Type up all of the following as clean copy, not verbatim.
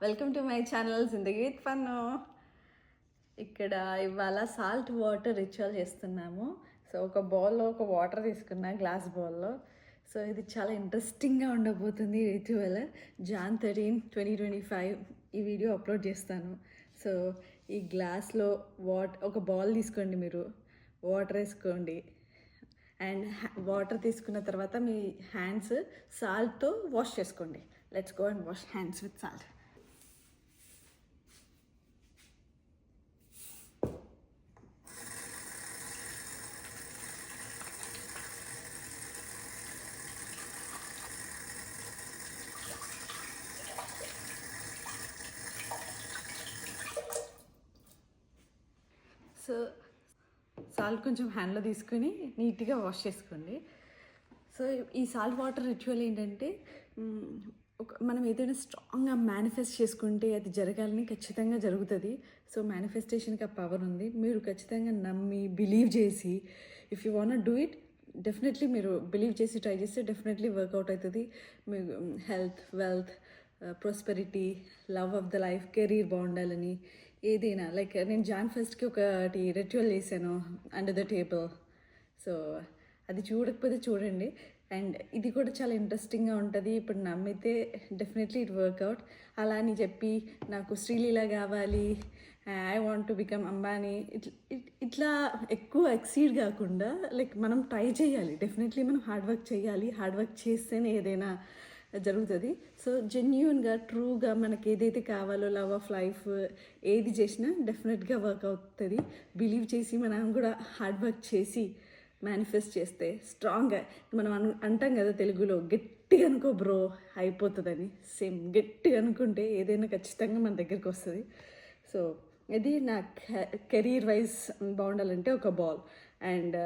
Welcome to my channel Zindagi with fun. ఇక్కడ ఇవాళ salt water ritual చేస్తున్నాము. So ఒక బౌల్లో ఒక వాటర్ తీసుకున్నా, గ్లాస్ బౌల్లో. సో ఇది చాలా ఇంట్రెస్టింగ్గా ఉండబోతుంది రిచువల్. జాన్ 13, 2025 ఈ వీడియో అప్లోడ్ చేస్తాను. సో ఈ గ్లాస్లో ఒక బౌల్ తీసుకోండి, మీరు వాటర్ వేసుకోండి. అండ్ వాటర్ తీసుకున్న తర్వాత మీ హ్యాండ్స్ సాల్ట్తో వాష్ చేసుకోండి. Let's go and wash hands with salt. So salt కొంచెం హ్యాండ్లో తీసుకొని నీట్గా వాష్ చేసుకోండి. సో ఈ సాల్ట్ వాటర్ రిచువల్ ఏంటంటే, మనం ఏదైనా స్ట్రాంగ్గా మేనిఫెస్ట్ చేసుకుంటే అది జరగాలని ఖచ్చితంగా జరుగుతుంది. సో మేనిఫెస్టేషన్కి ఆ పవర్ ఉంది. మీరు ఖచ్చితంగా నమ్మి బిలీవ్ చేసి, if you want do it, definitely మీరు బిలీవ్ చేసి ట్రై చేస్తే డెఫినెట్లీ వర్కౌట్ అవుతుంది. మీకు health, wealth, prosperity, love of the life, career బాగుండాలని, ఏదైనా. లైక్ నేను జాన్ ఫస్ట్కి ఒకటి రిచువల్ చేశాను, అండర్ ద టేబుల్. సో అది చూడకపోతే చూడండి. అండ్ ఇది కూడా చాలా ఇంట్రెస్టింగ్గా ఉంటుంది. ఇప్పుడు నమ్మితే డెఫినెట్లీ ఇట్ వర్కౌట్. అలా అని చెప్పి నాకు శ్రీలీల కావాలి, I want to become Ambani, ఇట్లా ఎక్కువ ఎక్సీడ్ కాకుండా, లైక్ మనం ట్రై చేయాలి. డెఫినెట్లీ మనం హార్డ్ వర్క్ చేయాలి. హార్డ్ వర్క్ చేస్తేనే ఏదైనా జరుగుతుంది. సో జెన్యూన్గా, ట్రూగా మనకి ఏదైతే కావాలో, లవ్ ఆఫ్ లైఫ్, ఏది చేసినా డెఫినెట్గా వర్క్ అవుతుంది. బిలీవ్ చేసి మనం కూడా హార్డ్ వర్క్ చేసి మేనిఫెస్ట్ చేస్తే స్ట్రాంగ్గా, మనం అంటాం కదా తెలుగులో, గట్టిగా అనుకో బ్రో అయిపోతుందని. సేమ్ గట్టిగా అనుకుంటే ఏదైనా ఖచ్చితంగా మన దగ్గరికి వస్తుంది. సో ఇది నా కెరీర్ వైజ్ బాగుండాలంటే ఒక బాల్, అండ్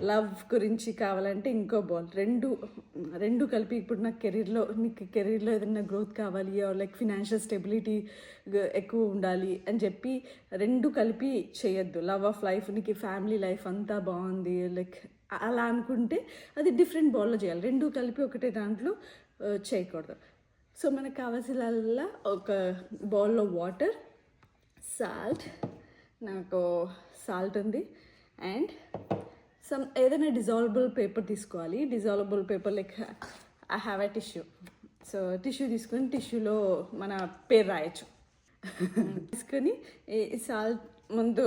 లవ్ గురించి కావాలంటే ఇంకో బాల్. రెండు కలిపి ఇప్పుడు నాకు కెరీర్లో ఏదైనా గ్రోత్ కావాలి, లైక్ ఫినాన్షియల్ స్టెబిలిటీ ఎక్కువ ఉండాలి అని చెప్పి రెండు కలిపి చేయొద్దు. లవ్ ఆఫ్ లైఫ్, నీకు ఫ్యామిలీ లైఫ్ అంతా బాగుంది, లైక్ అలా అనుకుంటే అది డిఫరెంట్ బాల్లో చేయాలి. రెండు కలిపి ఒకటే దాంట్లో చేయకూడదు. సో మనకు కావాల్సిన ఒక బౌల్లో వాటర్, సాల్ట్, నాకు సాల్ట్ ఉంది, అండ్ ఏదైనా డిజాల్వబుల్ పేపర్ తీసుకోవాలి. Dissolvable paper, like I have a tissue. So tissue తీసుకొని టిష్యూలో మన పేరు రాయొచ్చు. తీసుకొని సాల్ట్ ముందు,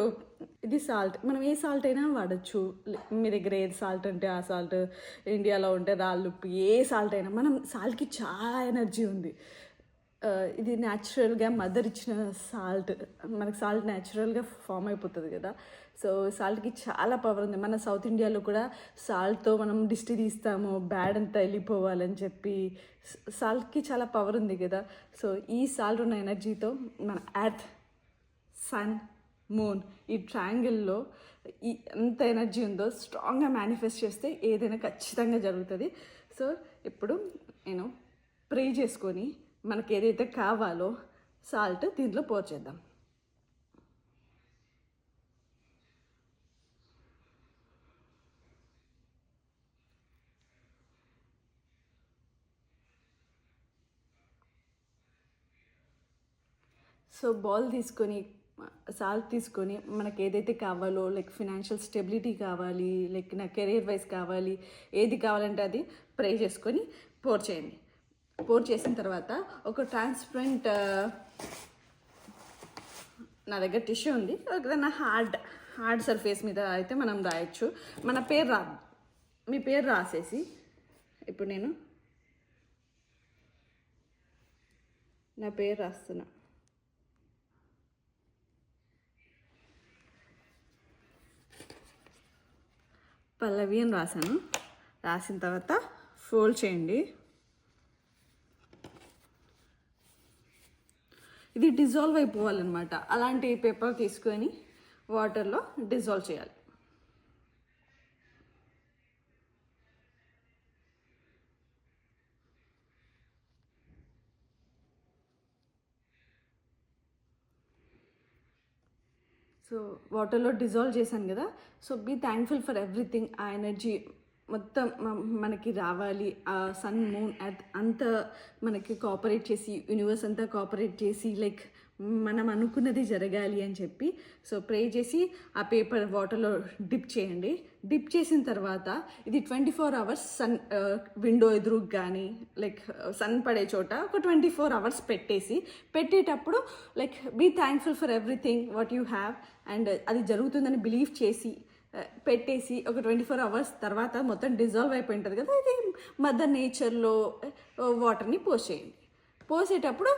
ఇది సాల్ట్ మనం ఏ సాల్ట్ అయినా వాడచ్చు. మీ దగ్గర ఏది సాల్ట్ అంటే ఆ సాల్ట్, ఇండియాలో ఉంటే రాళ్ళుప్పు, ఏ సాల్ట్ అయినా. మనం సాల్ట్కి చాలా ఎనర్జీ ఉంది. ఇది న్యాచురల్గా మదర్ ఇచ్చిన సాల్ట్. మనకి సాల్ట్ న్యాచురల్గా ఫామ్ అయిపోతుంది కదా. సో సాల్ట్కి చాలా పవర్ ఉంది. మన సౌత్ ఇండియాలో కూడా సాల్ట్తో మనం దిష్టి తీస్తాము, బ్యాడ్ అంతా వెళ్ళిపోవాలని చెప్పి. సాల్ట్కి చాలా పవర్ ఉంది కదా. సో ఈ సాల్ట్ ఉన్న ఎనర్జీతో మన ఎర్త్, సన్, మూన్, ఈ ట్రయాంగిల్లో ఎంత ఎనర్జీ ఉందో స్ట్రాంగ్గా మేనిఫెస్ట్ చేస్తే ఏదైనా ఖచ్చితంగా జరుగుతుంది. సో ఇప్పుడు నేను ప్రే చేసుకొని మనకి ఏదైతే కావాలో సాల్ట్ దీంట్లో పోర్ చేద్దాం. సో బౌల్ తీసుకొని, సాల్ట్ తీసుకొని, మనకి ఏదైతే కావాలో, లైక్ ఫినాన్షియల్ స్టెబిలిటీ కావాలి, లైక్ నా కెరీర్ వైజ్ కావాలి, ఏది కావాలంటే అది ప్రే చేసుకొని పోర్ చేయండి. పోర్ చేసిన తర్వాత ఒక ట్రాన్స్పరెంట్, నా దగ్గర టిష్యూ ఉంది, ఏదైనా హార్డ్ సర్ఫేస్ మీద అయితే మనం రాయొచ్చు. మన పేరు మీ పేరు రాసేసి, ఇప్పుడు నేను నా పేరు రాస్తున్నా. పల్లవి అని రాశాను. రాసిన తర్వాత ఫోల్డ్ చేయండి. ఇది డిజాల్వ్ అయిపోవాలన్నమాట. అలాంటి పేపర్ తీసుకొని వాటర్లో డిజాల్వ్ చేయాలి. సో వాటర్లో డిజాల్వ్ చేశాను కదా. So be thankful for everything. ఆ ఎనర్జీ మొత్తం మనకి రావాలి, ఆ సన్ మూన్ ఎర్త్ అంతా మనకి కోఆపరేట్ చేసి, యూనివర్స్ అంతా కోఆపరేట్ చేసి, లైక్ మనం అనుకున్నది జరగాలి అని చెప్పి సో ప్రే చేసి ఆ పేపర్ వాటర్లో డిప్ చేయండి. డిప్ చేసిన తర్వాత ఇది 24 అవర్స్ సన్ విండో ఎదురుకు కానీ లైక్ సన్ పడే చోట ఒక 24 అవర్స్ పెట్టేటప్పుడు like be thankful for everything what you have and అది జరుగుతుందని బిలీవ్ చేసి పెట్టేసి ఒక 24 అవర్స్ తర్వాత మొత్తం డిజాల్వ్ అయిపోయి ఉంటుంది కదా, ఇది మదర్ నేచర్లో వాటర్ని పోసేయండి. పోసేటప్పుడు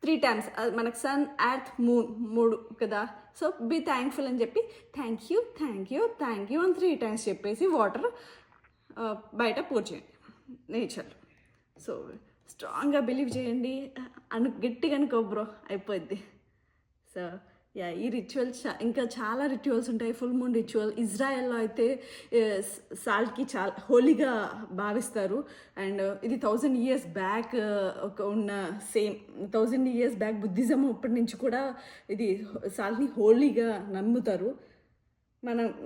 3 times మనకు సన్ ఎర్త్ మూన్ 3 కదా, సో బీ థ్యాంక్ఫుల్ అని చెప్పి థ్యాంక్ యూ అని 3 times చెప్పేసి వాటర్ బయట పోసేయండి నేచర్. సో స్ట్రాంగ్గా బిలీవ్ చేయండి, గట్టిగా అనుకో బ్రో, అయిపోద్ది. సో యా, ఈ రిచువల్స్ ఇంకా చాలా రిచువల్స్ ఉంటాయి. ఫుల్ మూన్ రిచువల్ ఇజ్రాయెల్లో అయితే సాల్ట్కి చాలా హోలీగా భావిస్తారు. అండ్ ఇది 1000 years బ్యాక్ ఉన్న సేమ్ 1000 years బ్యాక్ బుద్ధిజం అప్పటి నుంచి కూడా ఇది సాల్ట్ని హోలీగా నమ్ముతారు.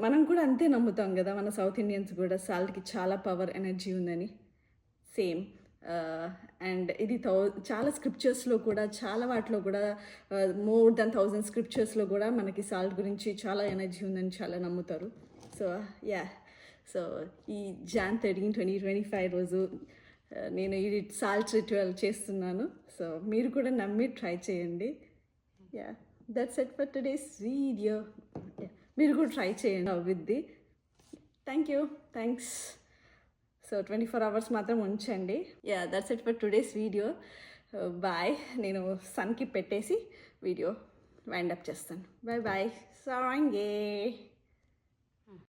మనం కూడా అంతే నమ్ముతాం కదా, మన సౌత్ ఇండియన్స్ కూడా సాల్ట్కి చాలా పవర్ ఎనర్జీ ఉందని సేమ్. అండ్ ఇది చాలా స్క్రిప్చర్స్లో కూడా, చాలా వాటిలో కూడా more than 1000 స్క్రిప్చర్స్లో కూడా మనకి సాల్ట్ గురించి చాలా ఎనర్జీ ఉందని చాలా నమ్ముతారు. సో యా, సో ఈ Jan 13, 2025 రోజు నేను ఈ సాల్ట్ రిచువల్ చేస్తున్నాను. సో మీరు కూడా నమ్మి ట్రై చేయండి. Yeah, that's it for today's video. మీరు కూడా ట్రై చేయండి విత్ థ్యాంక్స్. సో 24 అవర్స్ మాత్రం ఉంచండి. Yeah, that's it for today's video. Bye. నేను సన్కి పెట్టేసి వీడియో వైండ్ అప్ చేస్తాను. బాయ్ సారంగే.